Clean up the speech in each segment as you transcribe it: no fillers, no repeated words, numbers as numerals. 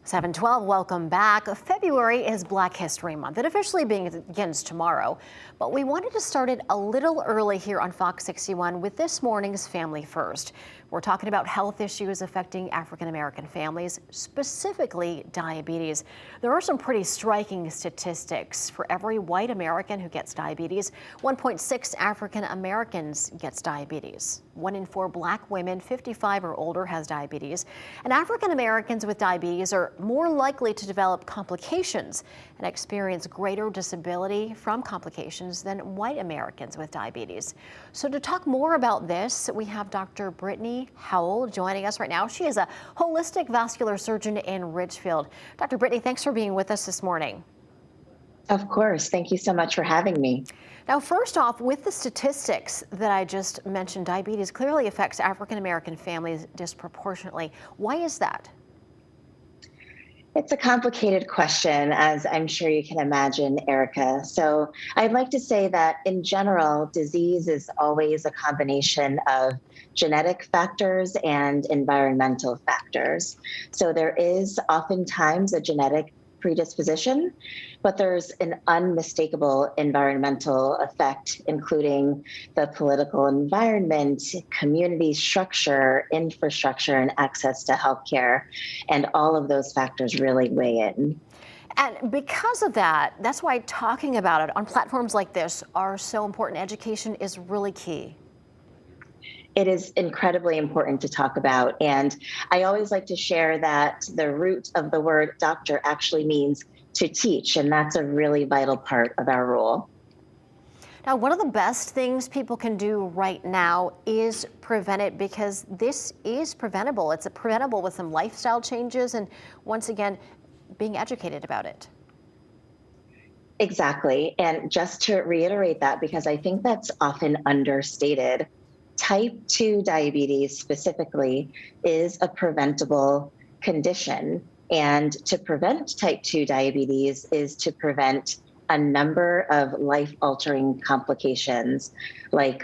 712, welcome back. February is Black History Month. It officially begins tomorrow, but we wanted to start it a little early here on Fox 61 with this morning's Family First. We're talking about health issues affecting African American families, specifically diabetes. There are some pretty striking statistics. For every white American who gets diabetes, 1.6 African Americans gets diabetes. 1 in 4 Black women 55 or older has diabetes, and African Americans with diabetes are more likely to develop complications and experience greater disability from complications than white Americans with diabetes. So to talk more about this, we have Dr. Brittny Howell joining us right now. She is a holistic vascular surgeon in Ridgefield. Dr. Brittny, thanks for being with us this morning. Of course. Thank you so much for having me. Now, first off, with the statistics that I just mentioned, diabetes clearly affects African American families disproportionately. Why is that? It's a complicated question, as I'm sure you can imagine, Erica. So I'd like to say that in general, disease is always a combination of genetic factors and environmental factors. So there is oftentimes a genetic predisposition, but there's an unmistakable environmental effect, including the political environment, community structure, infrastructure, and access to healthcare. And all of those factors really weigh in. And because of that, that's why talking about it on platforms like this are so important. Education is really key. It is incredibly important to talk about. And I always like to share that the root of the word doctor actually means to teach, and that's a really vital part of our role. Now, one of the best things people can do right now is prevent it, because this is preventable. It's preventable with some lifestyle changes and, once again, being educated about it. Exactly. And just to reiterate that, because I think that's often understated, type 2 diabetes specifically is a preventable condition. And to prevent type 2 diabetes is to prevent a number of life-altering complications like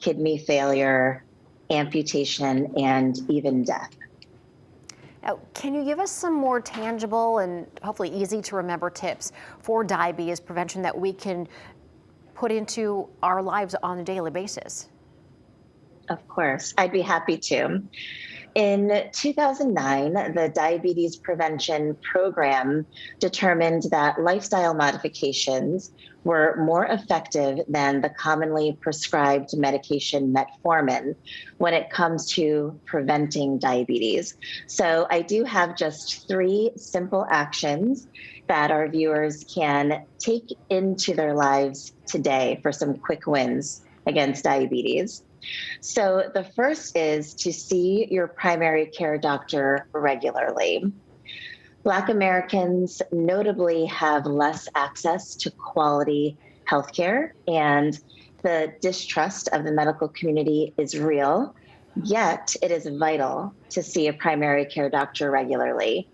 kidney failure, amputation, and even death. Now, can you give us some more tangible and hopefully easy to remember tips for diabetes prevention that we can put into our lives on a daily basis? Of course, I'd be happy to. In 2009, the Diabetes Prevention Program determined that lifestyle modifications were more effective than the commonly prescribed medication metformin when it comes to preventing diabetes. So I do have just 3 simple actions that our viewers can take into their lives today for some quick wins against diabetes. So the first is to see your primary care doctor regularly. Black Americans notably have less access to quality healthcare, and the distrust of the medical community is real, yet it is vital to see a primary care doctor regularly.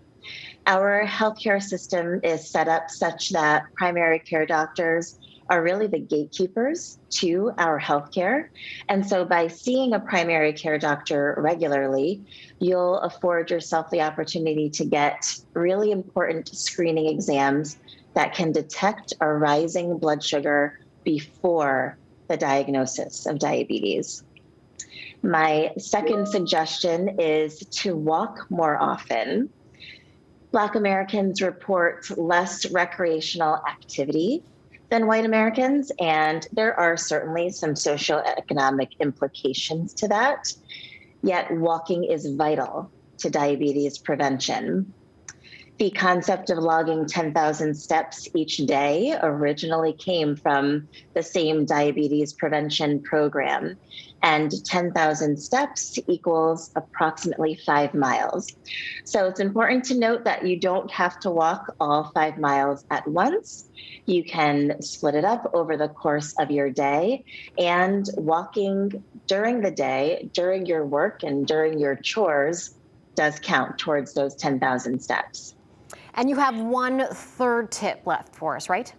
Our healthcare system is set up such that primary care doctors are really the gatekeepers to our healthcare. And so by seeing a primary care doctor regularly, you'll afford yourself the opportunity to get really important screening exams that can detect a rising blood sugar before the diagnosis of diabetes. My second suggestion is to walk more often. Black Americans report less recreational activity than white Americans, and there are certainly some socioeconomic implications to that. Yet walking is vital to diabetes prevention. The concept of logging 10,000 steps each day originally came from the same diabetes prevention program, and 10,000 steps equals approximately 5 miles. So it's important to note that you don't have to walk all 5 miles at once. You can split it up over the course of your day, and walking during the day, during your work and during your chores does count towards those 10,000 steps. And you have one third tip left for us, right?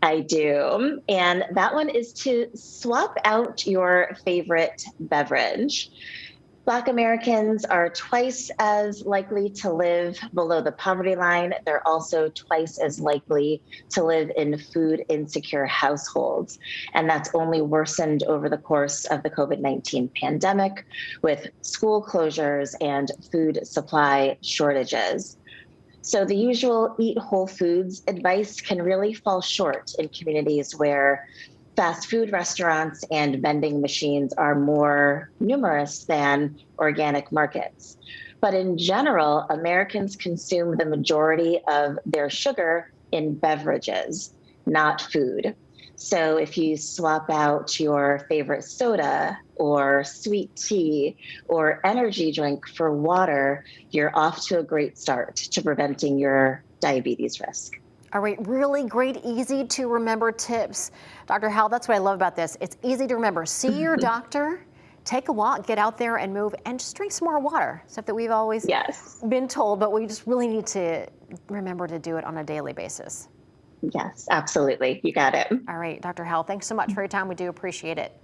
I do. And that one is to swap out your favorite beverage. Black Americans are twice as likely to live below the poverty line. They're also twice as likely to live in food insecure households. And that's only worsened over the course of the COVID-19 pandemic with school closures and food supply shortages. So the usual eat whole foods advice can really fall short in communities where fast food restaurants and vending machines are more numerous than organic markets. But in general, Americans consume the majority of their sugar in beverages, not food. So if you swap out your favorite soda or sweet tea or energy drink for water, you're off to a great start to preventing your diabetes risk. All right, really great, easy to remember tips. Dr. Howell, that's what I love about this. It's easy to remember. See your doctor, take a walk, get out there and move, and just drink some more water. Stuff that we've always been told, but we just really need to remember to do it on a daily basis. Yes, absolutely. You got it. All right, Dr. Howell, thanks so much for your time. We do appreciate it.